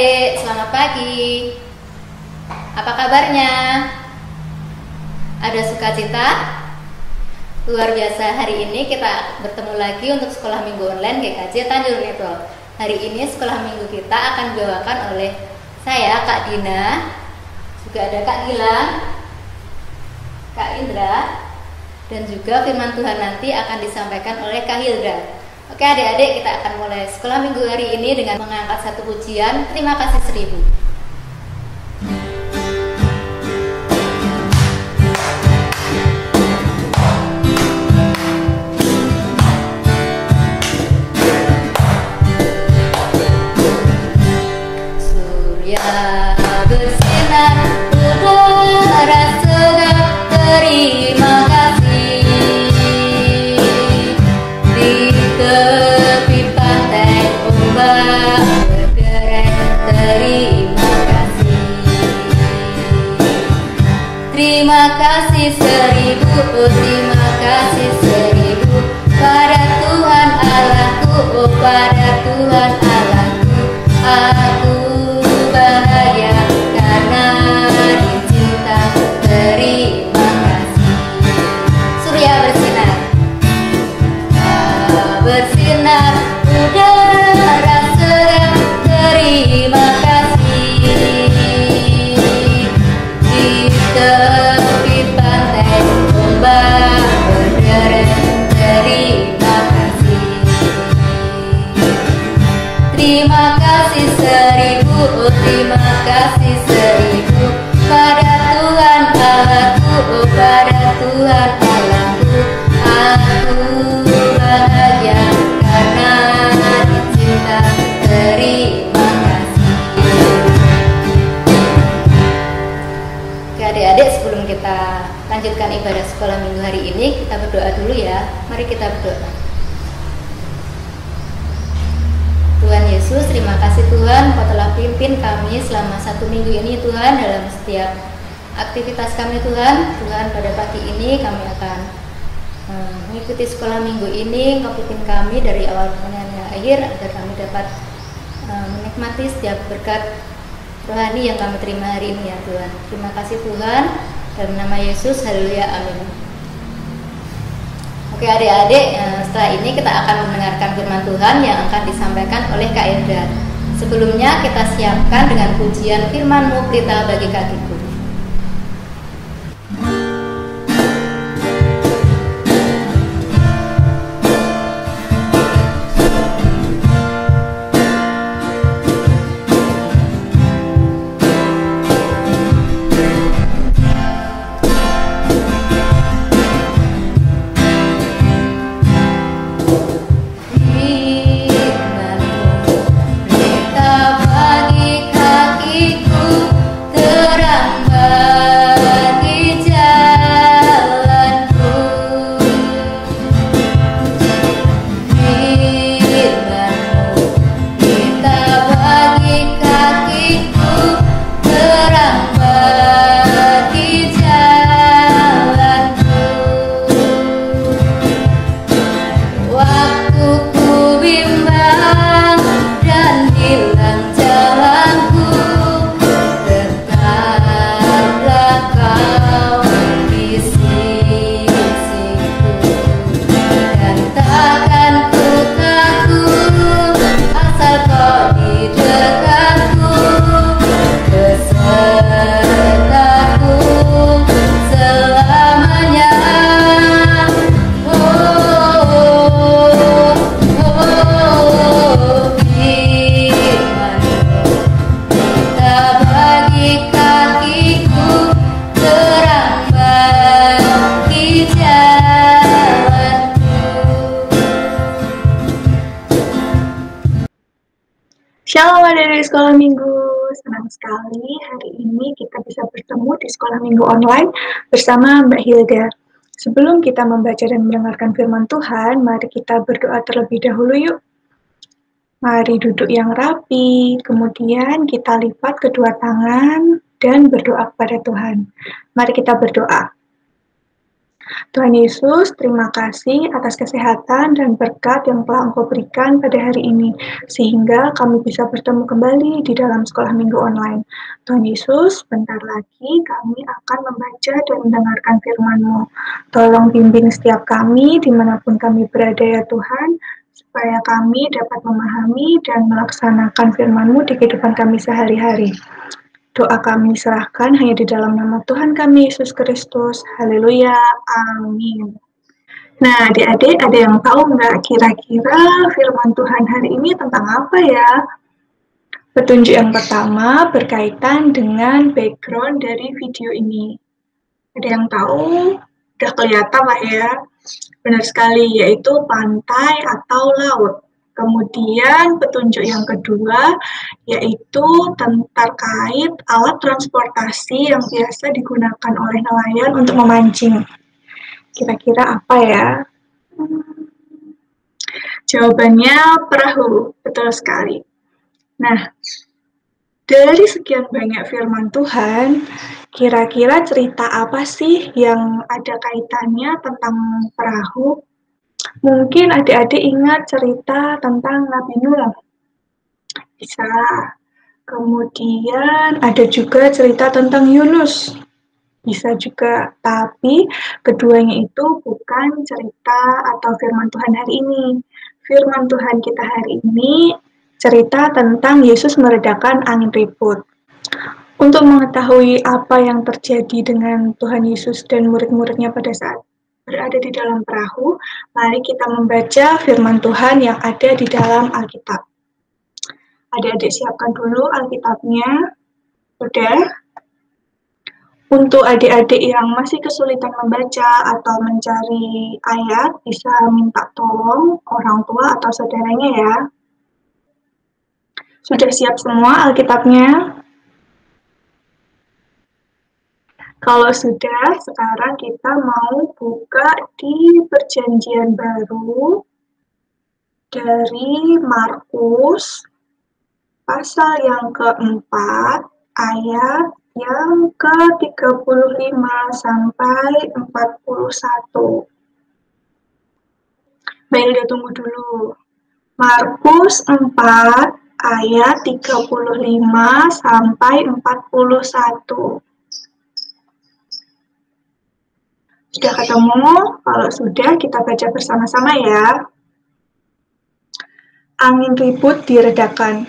adik-adik, selamat pagi. Apa kabarnya? Ada sukacita? Luar biasa, hari ini kita bertemu lagi untuk sekolah minggu online GKJ Tanjung Netral. Hari ini sekolah minggu kita akan dibawakan oleh saya, Kak Dina, juga ada Kak Gilang, Kak Indra, dan juga firman Tuhan nanti akan disampaikan oleh Kak Hilda. Oke adik-adik, kita akan mulai sekolah minggu hari ini dengan mengangkat satu pujian. Terima kasih 1000. Surya bersinar, udara segar, terima kasih. Di tepi pantai ombak berderet, terima kasih. Terima kasih 1000, oh terima kasih 1000 pada Tuhan Allahku, oh pada Tuhan Allahku. Aku bahagia karena dicinta, terima kasih. Surya bersinar, bersinar, udara segar, terima kasih. Di tepi pantai ombak berderet, terima kasih. Terima kasih 1000, oh terima kasih 1000 pada Tuhan Allahku, oh pada Tuhan Allahku. Aku bahagia karena dicinta, terima kasih. Oke adik-adik, sebelum kita lanjutkan ibadah sekolah minggu hari ini, kita berdoa dulu ya. Mari kita berdoa. Tuhan Yesus, terima kasih Tuhan, Kau telah pimpin kami selama 1 minggu ini Tuhan, dalam setiap aktivitas kami Tuhan. Tuhan, pada pagi ini kami akan mengikuti sekolah minggu ini. Kau pimpin kami dari awal sampai akhir agar kami dapat menikmati setiap berkat rohani yang kami terima hari ini ya Tuhan. Terima kasih Tuhan, dalam nama Yesus, haleluya, amin. Oke adik-adik, setelah ini kita akan mendengarkan firman Tuhan yang akan disampaikan oleh Kak Indra. Sebelumnya kita siapkan dengan pujian firman-Mu pelita bagi kakiku. Shalom adik-adik sekolah minggu, senang sekali hari ini kita bisa bertemu di sekolah minggu online bersama Mbak Hilda. Sebelum kita membaca dan mendengarkan firman Tuhan, mari kita berdoa terlebih dahulu yuk. Mari duduk yang rapi, kemudian kita lipat kedua tangan dan berdoa kepada Tuhan. Mari kita berdoa. Tuhan Yesus, terima kasih atas kesehatan dan berkat yang telah Engkau berikan pada hari ini, sehingga kami bisa bertemu kembali di dalam sekolah minggu online. Tuhan Yesus, bentar lagi kami akan membaca dan mendengarkan firman-Mu. Tolong bimbing setiap kami dimanapun kami berada ya Tuhan, supaya kami dapat memahami dan melaksanakan firman-Mu di kehidupan kami sehari-hari. Doa kami serahkan hanya di dalam nama Tuhan kami, Yesus Kristus. Haleluya. Amin. Nah, adik-adik ada yang tahu nggak kira-kira firman Tuhan hari ini tentang apa ya? Petunjuk yang pertama berkaitan dengan background dari video ini. Ada yang tahu? Udah kelihatan lah ya. Benar sekali, yaitu pantai atau laut. Kemudian petunjuk yang kedua yaitu terkait alat transportasi yang biasa digunakan oleh nelayan untuk memancing. Kira-kira apa ya? Jawabannya perahu, betul sekali. Nah, dari sekian banyak firman Tuhan, kira-kira cerita apa sih yang ada kaitannya tentang perahu? Mungkin adik-adik ingat cerita tentang Nabi Nuh. Bisa. Kemudian ada juga cerita tentang Yunus. Bisa juga. Tapi keduanya itu bukan cerita atau firman Tuhan hari ini. Firman Tuhan kita hari ini cerita tentang Yesus meredakan angin ribut. Untuk mengetahui apa yang terjadi dengan Tuhan Yesus dan murid-muridnya pada saat berada di dalam perahu, mari kita membaca firman Tuhan yang ada di dalam Alkitab. Adik-adik siapkan dulu Alkitabnya. Sudah? Untuk adik-adik yang masih kesulitan membaca atau mencari ayat, bisa minta tolong orang tua atau saudaranya ya. Sudah siap semua Alkitabnya? Kalau sudah, sekarang kita mau buka di Perjanjian Baru dari Markus pasal yang keempat, ayat yang ke-35 sampai 41. Baik, udah tunggu dulu. Markus 4 ayat 35 sampai 41. Sudah ketemu? Kalau sudah, kita baca bersama-sama ya. Angin ribut diredakan.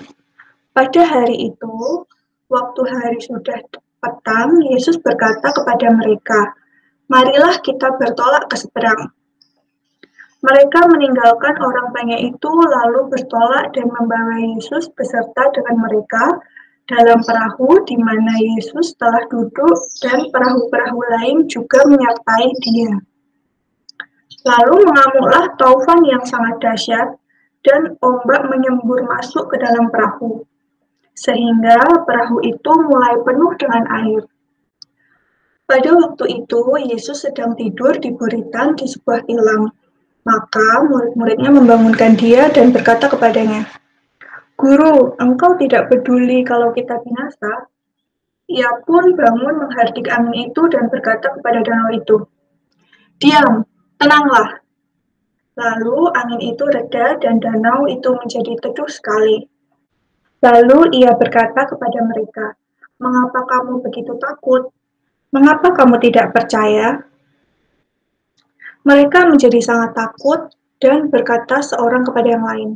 Pada hari itu, waktu hari sudah petang, Yesus berkata kepada mereka, "Marilah kita bertolak ke seberang." Mereka meninggalkan orang banyak itu lalu bertolak dan membawa Yesus beserta dengan mereka dalam perahu di mana Yesus telah duduk dan perahu-perahu lain juga menyertai dia. Lalu mengamuklah taufan yang sangat dahsyat dan ombak menyembur masuk ke dalam perahu, sehingga perahu itu mulai penuh dengan air. Pada waktu itu, Yesus sedang tidur di buritan di sebuah tilam. Maka murid-muridnya membangunkan dia dan berkata kepadanya, "Guru, engkau tidak peduli kalau kita binasa?" Ia pun bangun menghardik angin itu dan berkata kepada danau itu, "Diam, tenanglah." Lalu angin itu reda dan danau itu menjadi teduh sekali. Lalu ia berkata kepada mereka, "Mengapa kamu begitu takut? Mengapa kamu tidak percaya?" Mereka menjadi sangat takut dan berkata seorang kepada yang lain,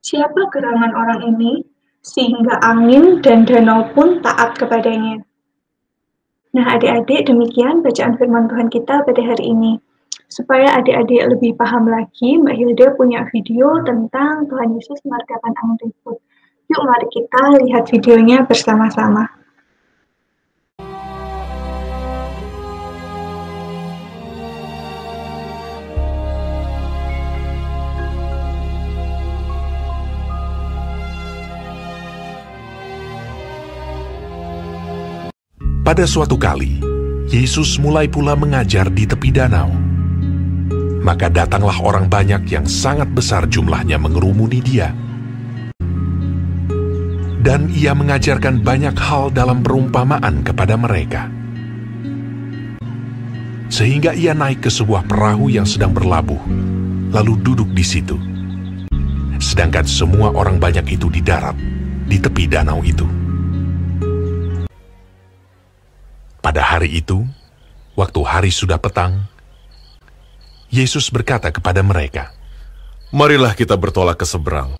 "Siapa gerangan orang ini, sehingga angin dan danau pun taat kepadanya?" Nah adik-adik, demikian bacaan firman Tuhan kita pada hari ini. Supaya adik-adik lebih paham lagi, Mbak Hilda punya video tentang Tuhan Yesus meredakan angin ribut. Yuk mari kita lihat videonya bersama-sama. Pada suatu kali, Yesus mulai pula mengajar di tepi danau. Maka datanglah orang banyak yang sangat besar jumlahnya mengerumuni dia. Dan ia mengajarkan banyak hal dalam perumpamaan kepada mereka. sehingga ia naik ke sebuah perahu yang sedang berlabuh, lalu duduk di situ. Sedangkan semua orang banyak itu di darat, di tepi danau itu. Pada hari itu, waktu hari sudah petang, Yesus berkata kepada mereka, "Marilah kita bertolak ke seberang."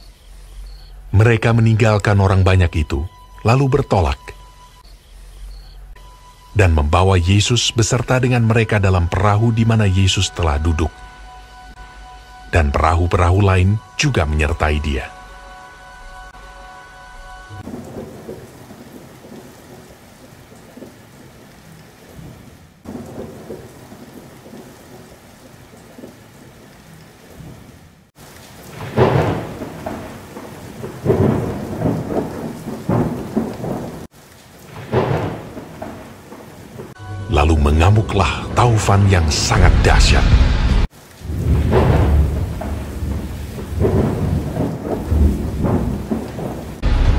Mereka meninggalkan orang banyak itu, lalu bertolak, dan membawa Yesus beserta dengan mereka dalam perahu di mana Yesus telah duduk. Dan perahu-perahu lain juga menyertai dia. Lalu mengamuklah taufan yang sangat dahsyat.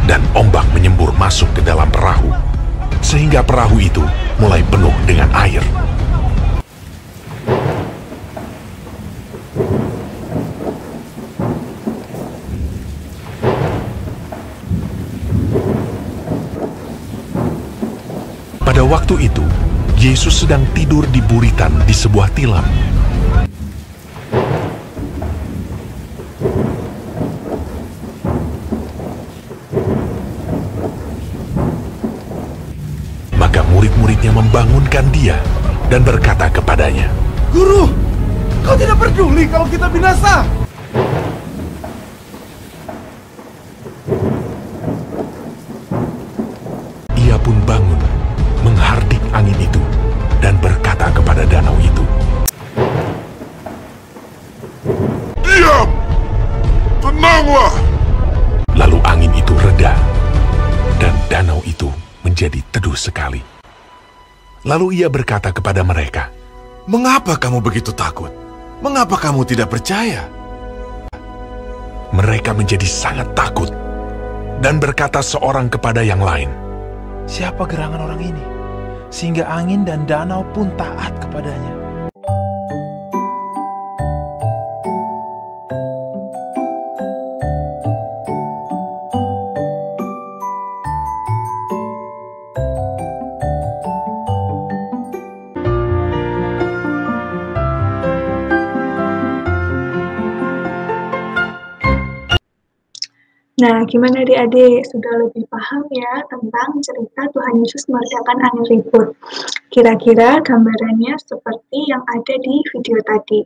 Dan ombak menyembur masuk ke dalam perahu, sehingga perahu itu mulai penuh dengan air. Pada waktu itu, Yesus sedang tidur di buritan di sebuah tilam. Maka murid-muridnya membangunkan dia dan berkata kepadanya, "Guru, kau tidak peduli kalau kita binasa?" Ia pun bangun, menghardik angin itu, dan berkata kepada danau itu, "Diam! Tenanglah!" Lalu angin itu reda, dan danau itu menjadi teduh sekali. Lalu ia berkata kepada mereka, "Mengapa kamu begitu takut? Mengapa kamu tidak percaya?" Mereka menjadi sangat takut, dan berkata seorang kepada yang lain, "Siapa gerangan orang ini, sehingga angin dan danau pun taat kepadanya?" Nah, gimana adik-adik? Sudah lebih paham ya tentang cerita Tuhan Yesus meredakan angin ribut? Kira-kira gambarannya seperti yang ada di video tadi.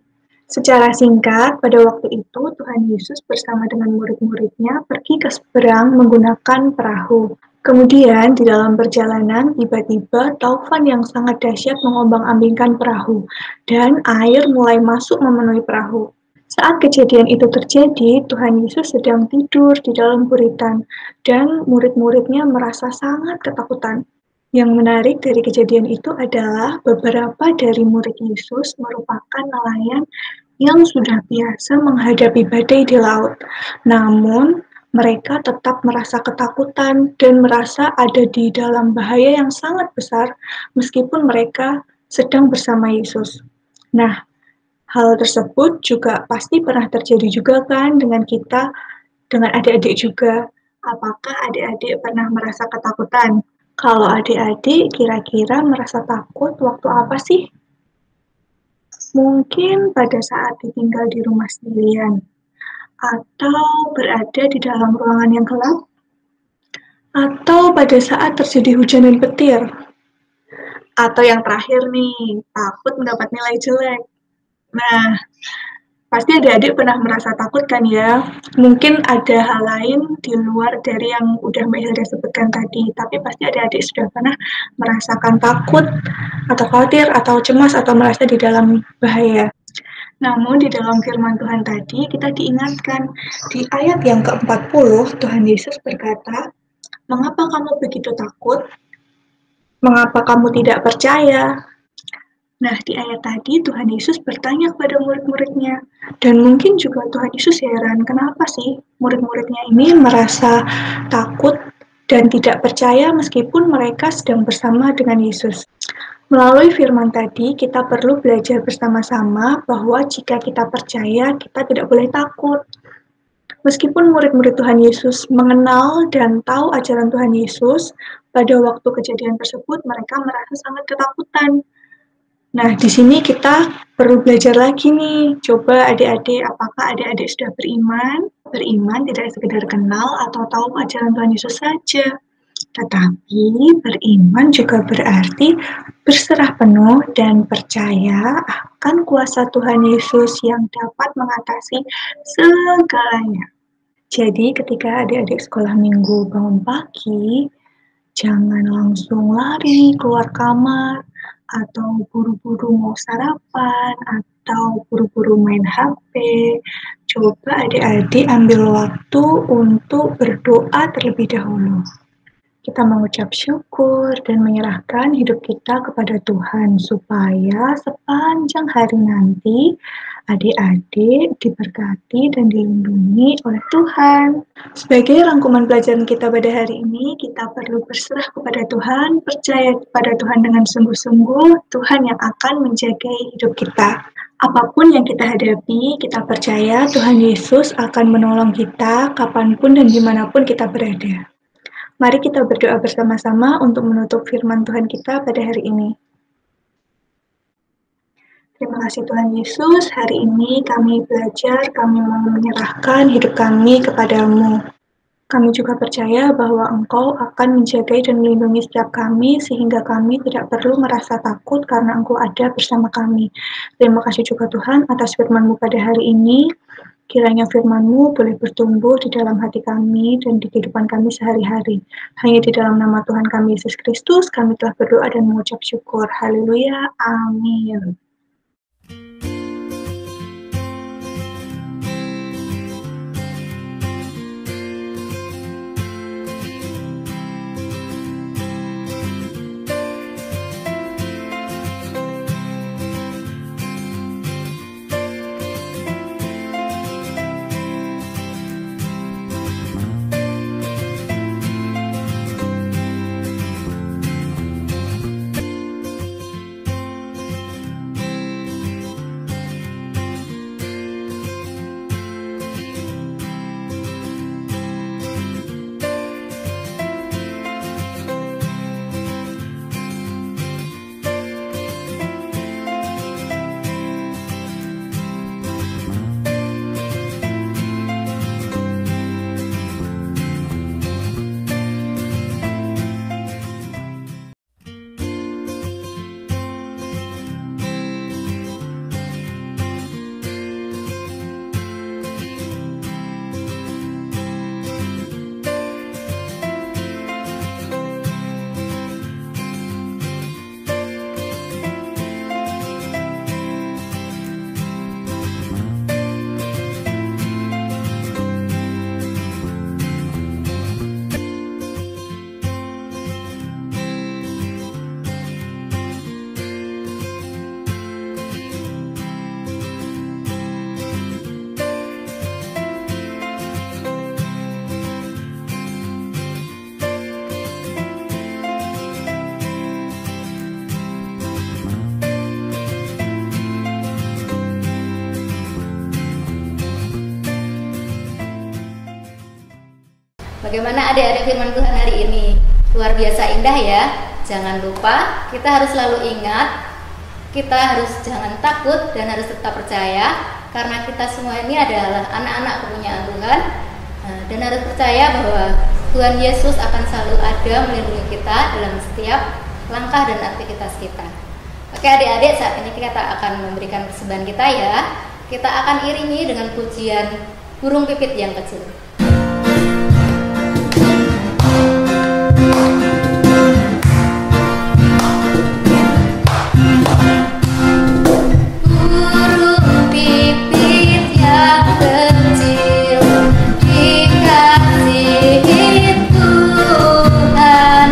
Secara singkat, pada waktu itu Tuhan Yesus bersama dengan murid-muridnya pergi ke seberang menggunakan perahu. Kemudian di dalam perjalanan tiba-tiba taufan yang sangat dahsyat mengombang-ambingkan perahu dan air mulai masuk memenuhi perahu. Saat kejadian itu terjadi, Tuhan Yesus sedang tidur di dalam buritan dan murid-muridnya merasa sangat ketakutan. Yang menarik dari kejadian itu adalah beberapa dari murid Yesus merupakan nelayan yang sudah biasa menghadapi badai di laut. Namun, mereka tetap merasa ketakutan dan merasa ada di dalam bahaya yang sangat besar meskipun mereka sedang bersama Yesus. Nah, hal tersebut juga pasti pernah terjadi juga kan dengan kita, dengan adik-adik juga. Apakah adik-adik pernah merasa ketakutan? Kalau adik-adik kira-kira merasa takut waktu apa sih? Mungkin pada saat ditinggal di rumah sendirian, atau berada di dalam ruangan yang gelap, atau pada saat terjadi hujan dan petir, atau yang terakhir nih, takut mendapat nilai jelek. Nah, pasti adik-adik pernah merasa takut kan ya? Mungkin ada hal lain di luar dari yang udah Mbak Hilda sebutkan tadi, tapi pasti adik-adik sudah pernah merasakan takut, atau khawatir, atau cemas, atau merasa di dalam bahaya. Namun di dalam firman Tuhan tadi kita diingatkan di ayat yang ke-40 Tuhan Yesus berkata, "Mengapa kamu begitu takut? Mengapa kamu tidak percaya?" Nah, di ayat tadi Tuhan Yesus bertanya kepada murid-muridnya, dan mungkin juga Tuhan Yesus heran kenapa sih murid-muridnya ini merasa takut dan tidak percaya meskipun mereka sedang bersama dengan Yesus. Melalui firman tadi, kita perlu belajar bersama-sama bahwa jika kita percaya, kita tidak boleh takut. Meskipun murid-murid Tuhan Yesus mengenal dan tahu ajaran Tuhan Yesus, pada waktu kejadian tersebut mereka merasa sangat ketakutan. Nah, di sini kita perlu belajar lagi nih. Coba adik-adik, apakah adik-adik sudah beriman? Beriman tidak sekedar kenal atau tahu ajaran Tuhan Yesus saja. Tetapi beriman juga berarti berserah penuh dan percaya akan kuasa Tuhan Yesus yang dapat mengatasi segalanya. Jadi ketika adik-adik sekolah minggu bangun pagi, jangan langsung lari keluar kamar, atau buru-buru mau sarapan, atau buru-buru main HP. Coba adik-adik ambil waktu untuk berdoa terlebih dahulu. Kita mengucap syukur dan menyerahkan hidup kita kepada Tuhan supaya sepanjang hari nanti adik-adik diberkati dan dilindungi oleh Tuhan. Sebagai rangkuman pelajaran kita pada hari ini, kita perlu berserah kepada Tuhan, percaya kepada Tuhan dengan sungguh-sungguh, Tuhan yang akan menjaga hidup kita. Apapun yang kita hadapi, kita percaya Tuhan Yesus akan menolong kita kapanpun dan dimanapun kita berada. Mari kita berdoa bersama-sama untuk menutup firman Tuhan kita pada hari ini. Terima kasih Tuhan Yesus, hari ini kami belajar, kami mau menyerahkan hidup kami kepadamu. Kami juga percaya bahwa Engkau akan menjaga dan melindungi setiap kami, sehingga kami tidak perlu merasa takut karena Engkau ada bersama kami. Terima kasih juga Tuhan atas firman-Mu pada hari ini. Kiranya firman-Mu boleh bertumbuh di dalam hati kami dan di kehidupan kami sehari-hari. Hanya di dalam nama Tuhan kami Yesus Kristus, kami telah berdoa dan mengucap syukur. Haleluya. Amin. Bagaimana adik-adik firman Tuhan hari ini? Luar biasa indah ya. Jangan lupa, kita harus selalu ingat, kita harus jangan takut dan harus tetap percaya, karena kita semua ini adalah anak-anak kepunyaan Tuhan, dan harus percaya bahwa Tuhan Yesus akan selalu ada melindungi kita dalam setiap langkah dan aktivitas kita. Oke adik-adik, saat ini kita akan memberikan persembahan kita ya. Kita akan iringi dengan pujian burung pipit yang kecil. Dikasihi Tuhan.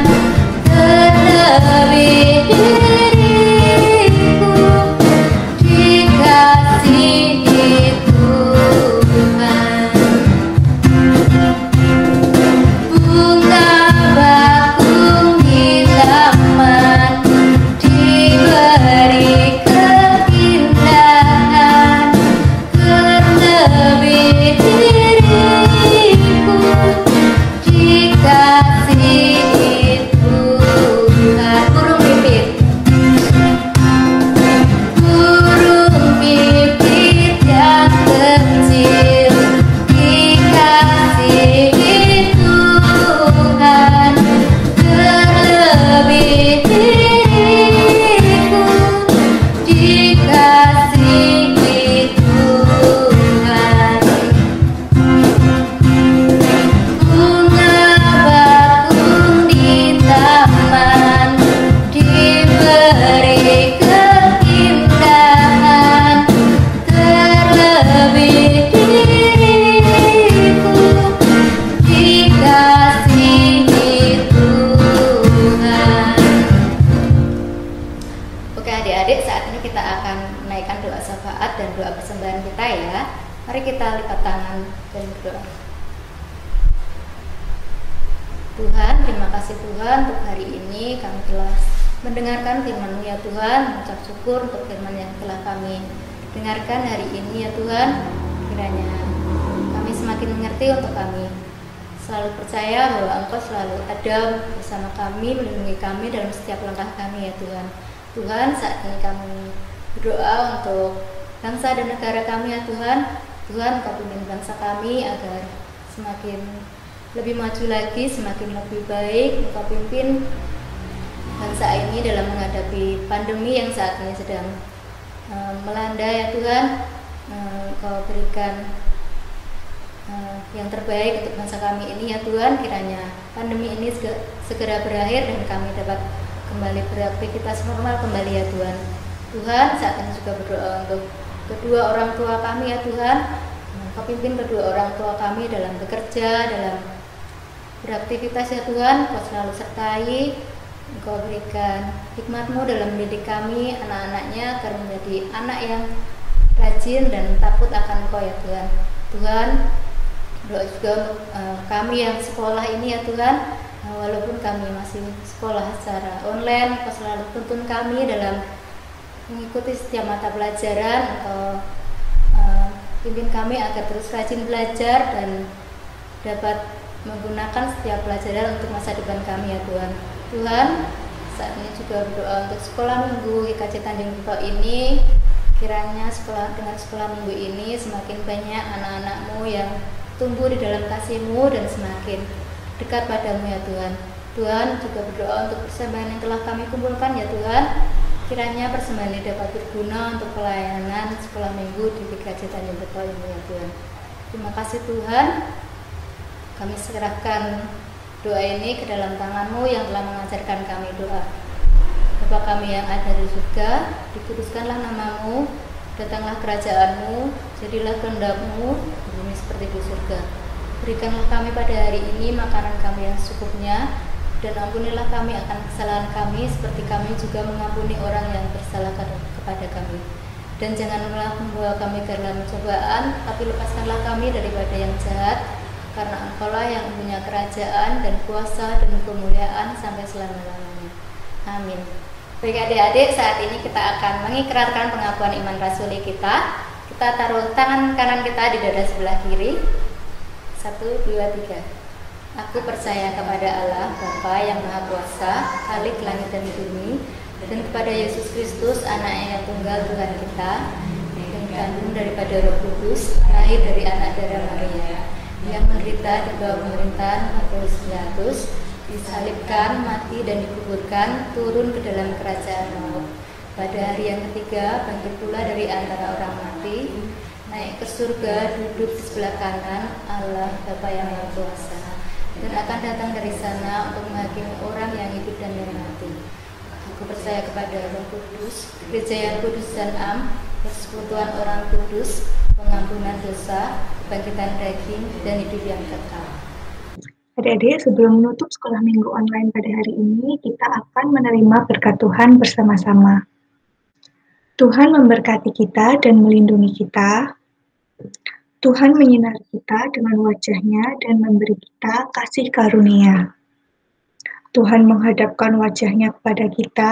Tuhan, terima kasih Tuhan untuk hari ini kami telah mendengarkan firman-Mu ya Tuhan, mengucap syukur untuk firman yang telah kami dengarkan hari ini ya Tuhan. Kiranya kami semakin mengerti untuk kami selalu percaya bahwa Engkau selalu ada bersama kami, melindungi kami dalam setiap langkah kami ya Tuhan. Tuhan, saat ini kami berdoa untuk bangsa dan negara kami ya Tuhan. Tuhan, Engkau pimpin bangsa kami agar semakin lebih maju lagi, semakin lebih baik. Engkau pimpin bangsa ini dalam menghadapi pandemi yang saat ini sedang melanda ya Tuhan. Engkau berikan yang terbaik untuk bangsa kami ini ya Tuhan. Kiranya pandemi ini segera berakhir dan kami dapat kembali beraktivitas normal kembali ya Tuhan. Tuhan, saat ini juga berdoa untuk kedua orang tua kami ya Tuhan. Engkau pimpin kedua orang tua kami dalam bekerja, dalam beraktivitas ya Tuhan. Engkau selalu sertai, Engkau berikan hikmat-Mu dalam mendidik kami, anak-anaknya agar menjadi anak yang rajin dan takut akan Engkau ya Tuhan. Tuhan, doa juga untuk kami yang sekolah ini ya Tuhan. Walaupun kami masih sekolah secara online, Engkau selalu tuntun kami dalam mengikuti setiap mata pelajaran. Engkau pimpin kami agar terus rajin belajar dan dapat menggunakan setiap pelajaran untuk masa depan kami ya Tuhan. Tuhan, saat ini juga berdoa untuk sekolah minggu GKJ Tanjung Priok ini. Kiranya dengan sekolah minggu ini semakin banyak anak-anak-Mu yang tumbuh di dalam kasih-Mu dan semakin dekat padamu ya Tuhan. Tuhan, juga berdoa untuk persembahan yang telah kami kumpulkan ya Tuhan. Kiranya persembahan ini dapat berguna untuk pelayanan sekolah minggu di GKJ Tanjung Priok ini ya Tuhan. Terima kasih Tuhan. Kami serahkan doa ini ke dalam tangan-Mu yang telah mengajarkan kami doa. Bapa kami yang ada di surga, dikuduskanlah nama-Mu, datanglah kerajaan-Mu, jadilah kehendak-Mu di bumi seperti di surga. Berikanlah kami pada hari ini makanan kami yang secukupnya, dan ampunilah kami akan kesalahan kami seperti kami juga mengampuni orang yang bersalah kepada kami. Dan janganlah membawa kami ke dalam cobaan, tapi lepaskanlah kami daripada yang jahat, karena Engkau-Lah yang punya kerajaan dan kuasa dan kemuliaan sampai selama-lamanya. Amin. Baik adik-adik, saat ini kita akan mengikrarkan pengakuan iman rasuli kita. Kita taruh tangan kanan kita di dada sebelah kiri. 1, 2, 3. Aku percaya kepada Allah, Bapa yang Maha Kuasa, Khalik langit dan bumi, dan kepada Yesus Kristus, Anak-Nya yang tunggal Tuhan kita, yang dikandung daripada Roh Kudus, lahir dari anak darah Maria, yang menderita di bawah pemerintahan Pontius Pilatus, disalibkan, mati dan dikuburkan, turun ke dalam kerajaan maut. Pada hari yang ketiga bangkit pula dari antara orang mati, naik ke surga, duduk di sebelah kanan Allah Bapa yang Maha Kuasa, dan akan datang dari sana untuk menghakimi orang yang hidup dan yang mati. Aku percaya kepada Roh Kudus, gereja yang kudus dan am, persekutuan orang kudus, pengampunan dosa, kebangkitan daging, dan hidup yang kekal. Adik-adik, sebelum menutup sekolah minggu online pada hari ini, kita akan menerima berkat Tuhan bersama-sama. Tuhan memberkati kita dan melindungi kita. Tuhan menyinari kita dengan wajah-Nya dan memberi kita kasih karunia. Tuhan menghadapkan wajah-Nya kepada kita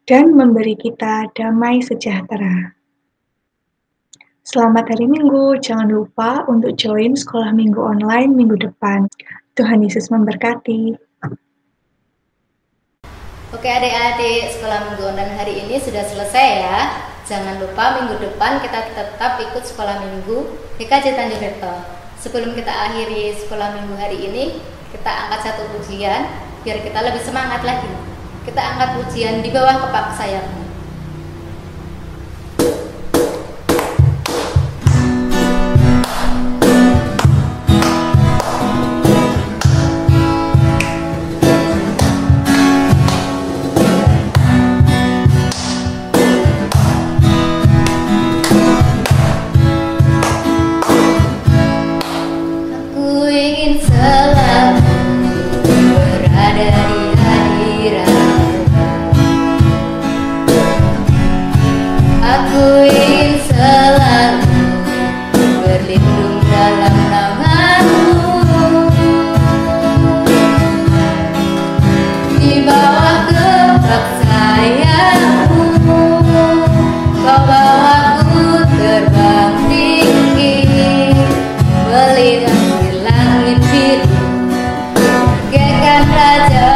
dan memberi kita damai sejahtera. Selamat hari Minggu, jangan lupa untuk join sekolah minggu online minggu depan. Tuhan Yesus memberkati. Oke adik-adik, sekolah minggu online hari ini sudah selesai ya. Jangan lupa minggu depan kita tetap ikut sekolah minggu GKJ Tanjung Priok. Sebelum kita akhiri sekolah minggu hari ini, kita angkat satu pujian biar kita lebih semangat lagi. Kita angkat pujian di bawah kepak sayapmu. Selalu berada di hadirat Raja